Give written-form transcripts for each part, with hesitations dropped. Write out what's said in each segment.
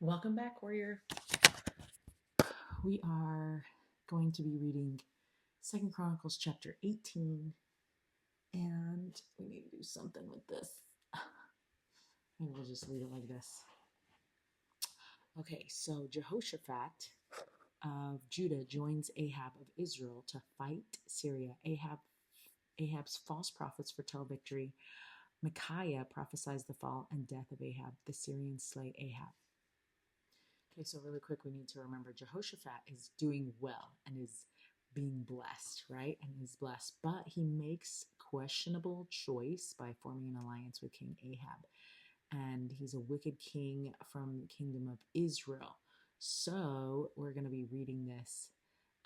Welcome back, warrior. We are going to be reading Second Chronicles chapter 18, and we need to do something with this. Maybe we'll just leave it like this. Okay, so Jehoshaphat of Judah joins Ahab of Israel to fight Syria. Ahab's false prophets foretell victory. Micaiah prophesies the fall and death of Ahab. The Syrians slay Ahab. Okay, so really quick, we need to remember Jehoshaphat is doing well and is being blessed, right? And is blessed, but he makes questionable choice by forming an alliance with King Ahab. And he's a wicked king from the kingdom of Israel. So we're going to be reading this.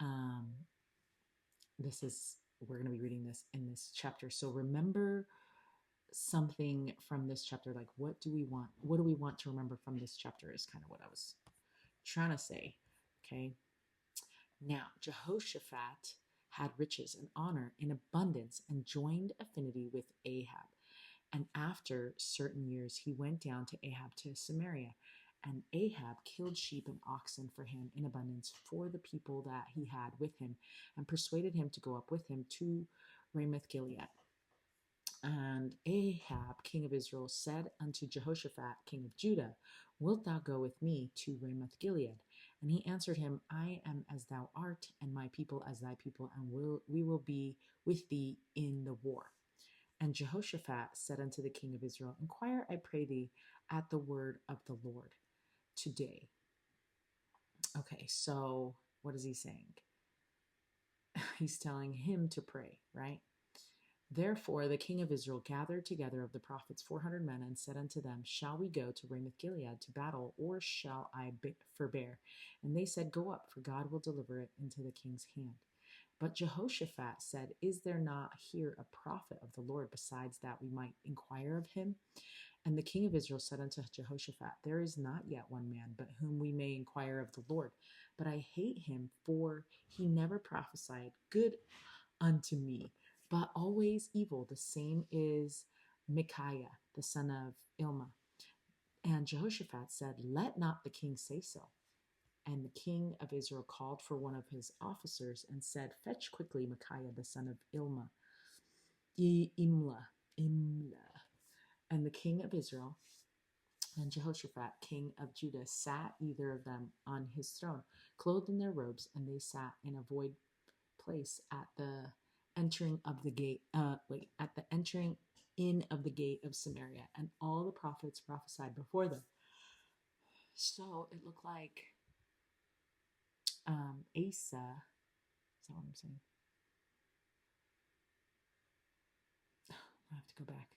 Um, we're going to be reading this in this chapter. So remember something from this chapter. Like, what do we want? What do we want to remember from this chapter? Is kind of what I was trying to say. Okay. Now, Jehoshaphat had riches and honor in abundance and joined affinity with Ahab. And after certain years, he went down to Ahab to Samaria. And Ahab killed sheep and oxen for him in abundance for the people that he had with him, and persuaded him to go up with him to Ramoth Gilead. And Ahab, king of Israel, said unto Jehoshaphat, king of Judah, Wilt thou go with me to Ramoth Gilead? And he answered him, I am as thou art, and my people as thy people, and we will be with thee in the war. And Jehoshaphat said unto the king of Israel, Inquire, I pray thee, at the word of the Lord today. Okay, so what is he saying? He's telling him to pray, right? Therefore the king of Israel gathered together of the prophets 400 men, and said unto them, Shall we go to Ramoth Gilead to battle, or shall I forbear? And they said, Go up, for God will deliver it into the king's hand. But Jehoshaphat said, Is there not here a prophet of the Lord, besides that we might inquire of him? And the king of Israel said unto Jehoshaphat, There is not yet one man, but whom we may inquire of the Lord. But I hate him, for he never prophesied good unto me, but always evil. The same is Micaiah, the son of Ilma. And Jehoshaphat said, Let not the king say so. And the king of Israel called for one of his officers and said, Fetch quickly Micaiah, the son of Imla. And the king of Israel and Jehoshaphat, king of Judah, sat either of them on his throne, clothed in their robes, and they sat in a void place at the entering of the gate. At the entering in of the gate of Samaria, and all the prophets prophesied before them. So it looked like Asa. Is that what I'm saying? I have to go back.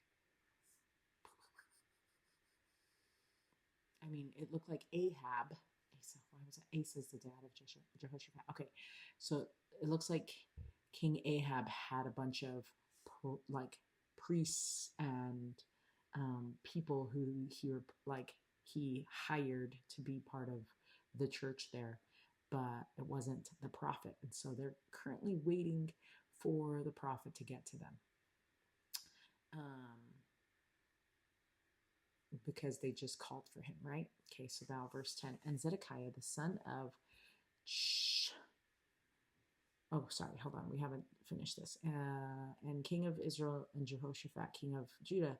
I mean, it looked like Ahab. Asa. Why was it? Asa is the dad of Jehoshaphat. Okay, so it looks like King Ahab had a bunch of priests and people who he hired to be part of the church there, but it wasn't the prophet, and so they're currently waiting for the prophet to get to them. Because they just called for him, right? Okay, so now verse 10. And Zedekiah, the son of hold on, we haven't finished this. And king of Israel and Jehoshaphat, king of Judah,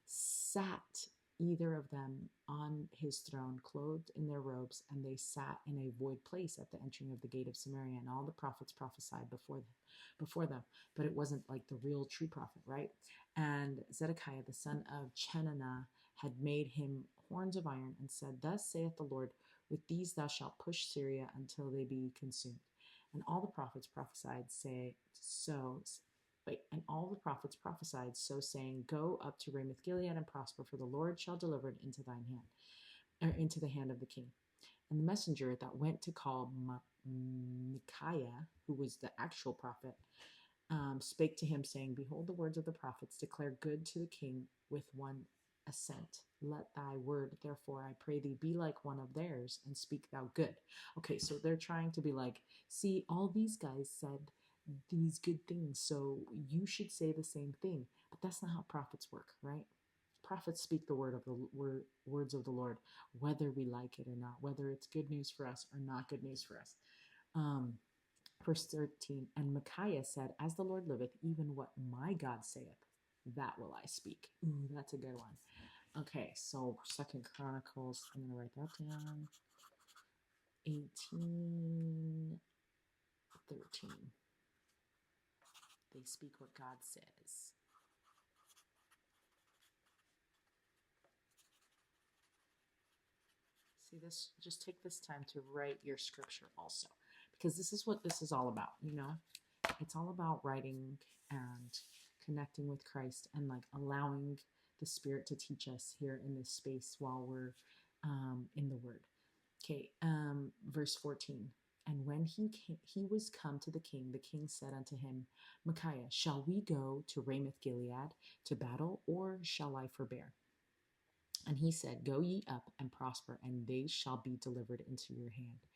sat either of them on his throne, clothed in their robes, and they sat in a void place at the entering of the gate of Samaria, and all the prophets prophesied before them, but it wasn't like the real true prophet, right? And Zedekiah, the son of Chenanah, had made him horns of iron, and said, Thus saith the Lord, with these thou shalt push Syria until they be consumed. And all the prophets prophesied, and all the prophets prophesied, so saying, Go up to Ramoth Gilead and prosper, for the Lord shall deliver it into thine hand, or into the hand of the king. And the messenger that went to call Micaiah, who was the actual prophet, spake to him, saying, Behold, the words of the prophets declare good to the king with one assent. Let thy word, therefore, I pray thee, be like one of theirs, and speak thou good. Okay, so they're trying to be like, see, all these guys said these good things, so you should say the same thing. But that's not how prophets work, right? Prophets speak the words of the Lord, whether we like it or not, whether it's good news for us or not good news for us. Um, Verse 13, and Micaiah said, as the Lord liveth, even what my God saith, that will I speak. Ooh, that's a good one. Okay, so Second Chronicles, I'm going to write that down. 18:13. They speak what God says. See this, just take this time to write your scripture also, because this is what this is all about, you know? It's all about writing and connecting with Christ and like allowing the Spirit to teach us here in this space while we're in the Word. Okay, verse 14. And when he was come to the king said unto him, Micaiah, shall we go to Ramoth Gilead to battle, or shall I forbear? And he said, go ye up and prosper, and they shall be delivered into your hand.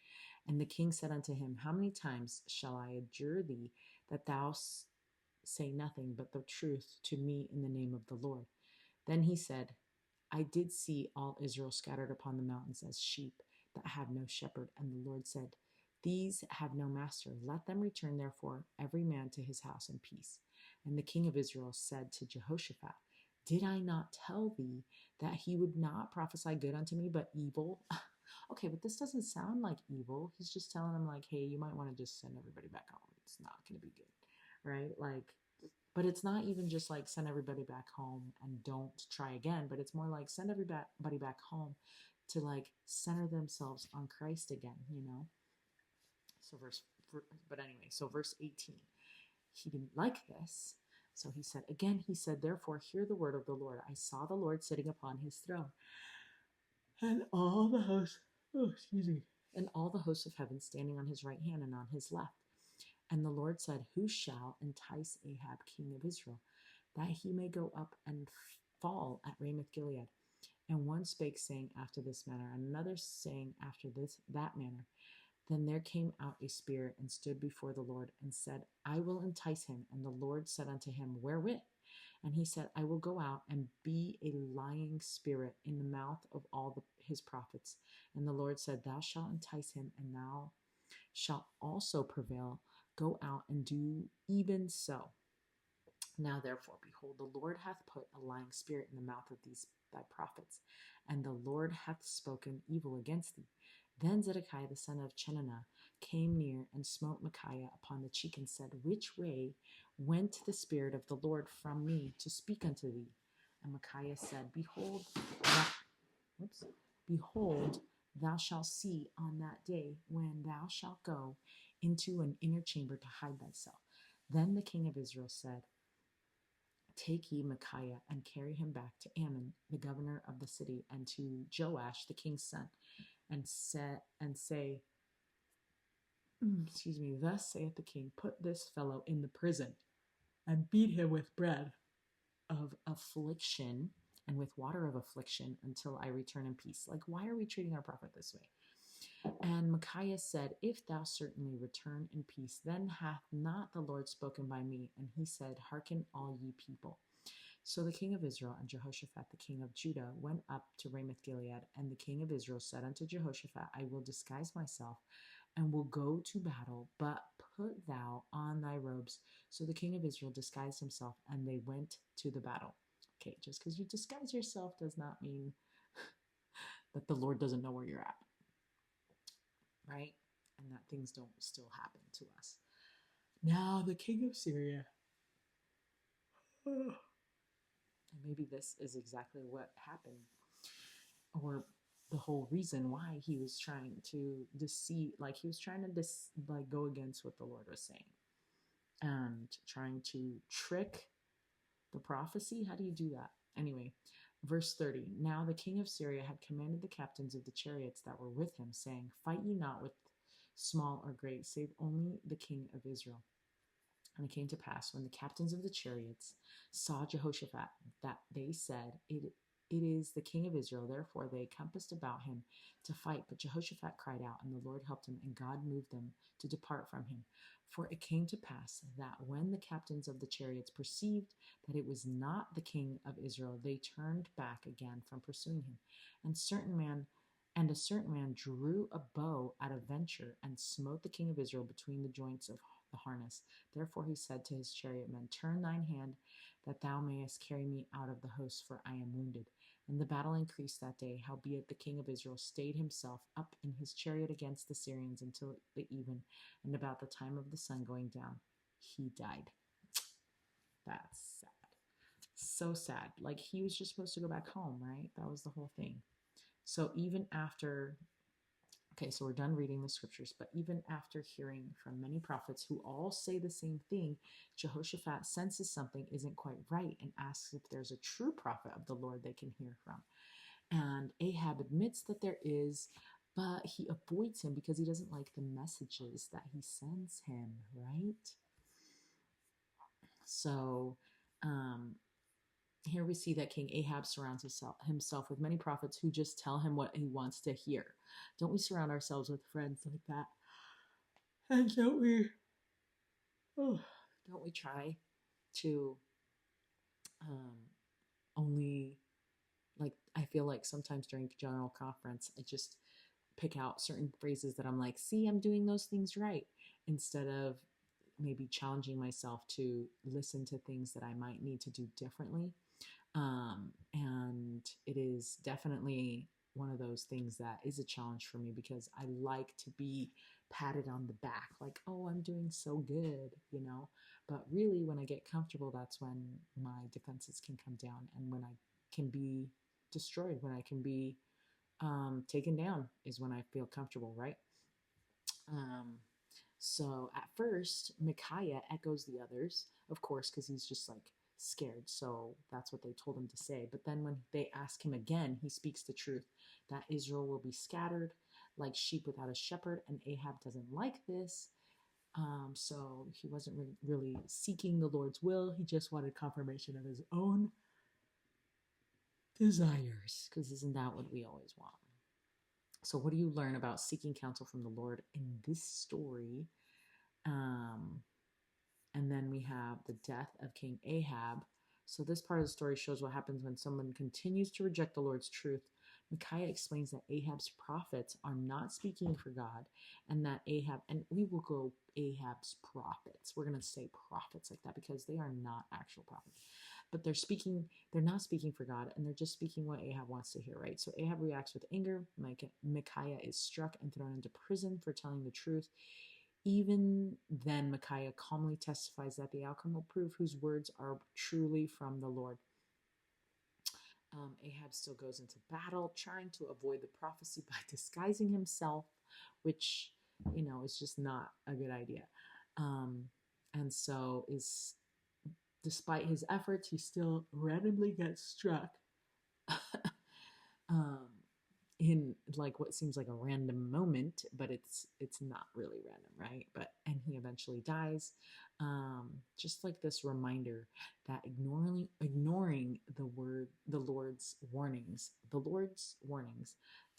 And the king said unto him, how many times shall I adjure thee that thou say nothing but the truth to me in the name of the Lord? Then he said, I did see all Israel scattered upon the mountains as sheep that have no shepherd. And the Lord said, these have no master. Let them return therefore every man to his house in peace. And the king of Israel said to Jehoshaphat, did I not tell thee that he would not prophesy good unto me, but evil? Okay, but this doesn't sound like evil. He's just telling him like, hey, you might want to just send everybody back home. It's not going to be good, right? Like, but it's not even just like send everybody back home and don't try again, but it's more like send everybody back home to like center themselves on Christ again, you know? So verse 18, he didn't like this. So he said, again, he said, therefore, hear the word of the Lord. I saw the Lord sitting upon his throne, and all the hosts, and all the hosts of heaven standing on his right hand and on his left. And the Lord said, who shall entice Ahab, king of Israel, that he may go up and fall at Ramoth Gilead? And one spake, saying, after this manner, and another saying, after that manner. Then there came out a spirit and stood before the Lord and said, I will entice him. And the Lord said unto him, wherewith? And he said, I will go out and be a lying spirit in the mouth of all his prophets. And the Lord said, thou shalt entice him, and thou shalt also prevail. Go out and do even so. Now therefore, behold, the Lord hath put a lying spirit in the mouth of these thy prophets, and the Lord hath spoken evil against thee. Then Zedekiah the son of Chenaanah came near and smote Micaiah upon the cheek and said, which way went the spirit of the Lord from me to speak unto thee? And Micaiah said, behold, thou shalt see on that day when thou shalt go into an inner chamber to hide thyself. Then the king of Israel said, take ye Micaiah and carry him back to Ammon, the governor of the city, and to Joash, the king's son, and say, thus saith the king, put this fellow in the prison and beat him with bread of affliction and with water of affliction until I return in peace. Like, why are we treating our prophet this way? And Micaiah said, if thou certainly return in peace, then hath not the Lord spoken by me? And he said, hearken all ye people. So the king of Israel and Jehoshaphat the king of Judah went up to Ramoth Gilead, and the king of Israel said unto Jehoshaphat, I will disguise myself and will go to battle, but put thou on thy robes. So the king of Israel disguised himself, and they went to the battle. Okay, just because you disguise yourself does not mean that the Lord doesn't know where you're at, right? And that things don't still happen to us. Now the king of Syria, and maybe this is exactly what happened, or the whole reason why he was trying to deceive, like he was trying to go against what the Lord was saying and trying to trick the prophecy. How do you do that? Anyway, verse 30. Now the king of Syria had commanded the captains of the chariots that were with him, saying, fight ye not with small or great, save only the king of Israel. And it came to pass, when the captains of the chariots saw Jehoshaphat, that they said, it is the king of Israel. Therefore, they compassed about him to fight. But Jehoshaphat cried out, and the Lord helped him, and God moved them to depart from him. For it came to pass that when the captains of the chariots perceived that it was not the king of Israel, they turned back again from pursuing him. And a certain man drew a bow at a venture and smote the king of Israel between the joints of the harness. Therefore he said to his chariotmen, Turn thine hand, that thou mayest carry me out of the host, for I am wounded. And the battle increased that day. Howbeit the king of Israel stayed himself up in his chariot against the Syrians until the even, and about the time of the sun going down, he died. That's sad. So sad. Like, he was just supposed to go back home, right? That was the whole thing. So even after, okay, so we're done reading the scriptures, but even after hearing from many prophets who all say the same thing, Jehoshaphat senses something isn't quite right and asks if there's a true prophet of the Lord they can hear from. And Ahab admits that there is, but he avoids him because he doesn't like the messages that he sends him, right? So here we see that King Ahab surrounds himself with many prophets who just tell him what he wants to hear. Don't we surround ourselves with friends like that? And don't we try to only, like, I feel like sometimes during general conference, I just pick out certain phrases that I'm like, see, I'm doing those things right, instead of maybe challenging myself to listen to things that I might need to do differently. And it is definitely one of those things that is a challenge for me because I like to be patted on the back, like, oh, I'm doing so good, you know. But really, when I get comfortable, that's when my defenses can come down, and when I can be destroyed, when I can be taken down, is when I feel comfortable, right? So at first, Micaiah echoes the others, of course, because he's just like scared. So that's what they told him to say. But then when they ask him again, he speaks the truth that Israel will be scattered like sheep without a shepherd. And Ahab doesn't like this. So he wasn't really seeking the Lord's will. He just wanted confirmation of his own desires, because isn't that what we always want? So, what do you learn about seeking counsel from the Lord in this story? Um, and then we have the death of King Ahab. So this part of the story shows what happens when someone continues to reject the Lord's truth. Micaiah explains that Ahab's prophets are not speaking for God, and that Ahab, and we will go Ahab's prophets. We're going to say prophets like that because they are not actual prophets. But they're not speaking for God, and they're just speaking what Ahab wants to hear, right? So Ahab reacts with anger. Micaiah is struck and thrown into prison for telling the truth. Even then, Micaiah calmly testifies that the outcome will prove whose words are truly from the Lord. Ahab still goes into battle, trying to avoid the prophecy by disguising himself, which, is just not a good idea. And so despite his efforts, he still randomly gets struck in like what seems like a random moment, but it's not really random, right? And he eventually dies. Just like this reminder that ignoring the Lord's warnings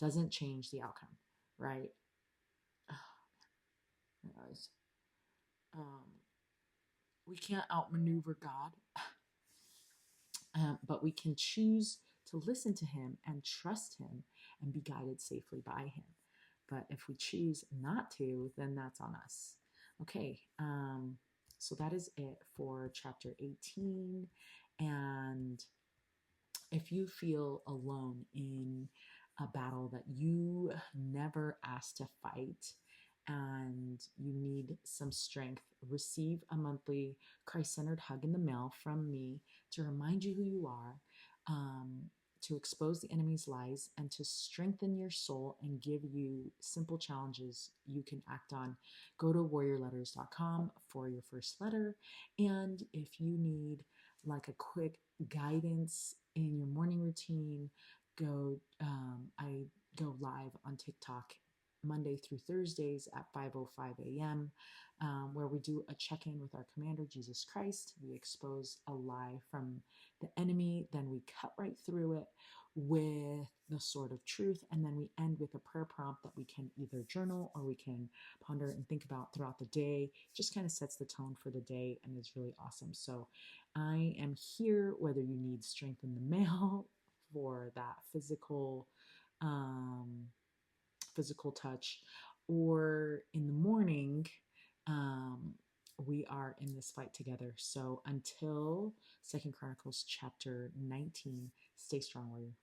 doesn't change the outcome, right? Oh, guys. We can't outmaneuver God, but we can choose to listen to him and trust him and be guided safely by him. But if we choose not to, then that's on us. Okay, so that is it for chapter 18. And if you feel alone in a battle that you never asked to fight, and you need some strength, receive a monthly Christ-centered hug in the mail from me to remind you who you are, to expose the enemy's lies, and to strengthen your soul and give you simple challenges you can act on. Go to warriorletters.com for your first letter. And if you need like a quick guidance in your morning routine, I go live on TikTok Monday through Thursdays at 5:05 a.m., where we do a check-in with our commander, Jesus Christ. We expose a lie from the enemy, then we cut right through it with the sword of truth, and then we end with a prayer prompt that we can either journal or we can ponder and think about throughout the day. Just kind of sets the tone for the day and is really awesome. So I am here whether you need strength in the mail for that um, physical touch, or in the morning, um, we are in this fight together. So until Second Chronicles chapter 19, stay strong, warrior.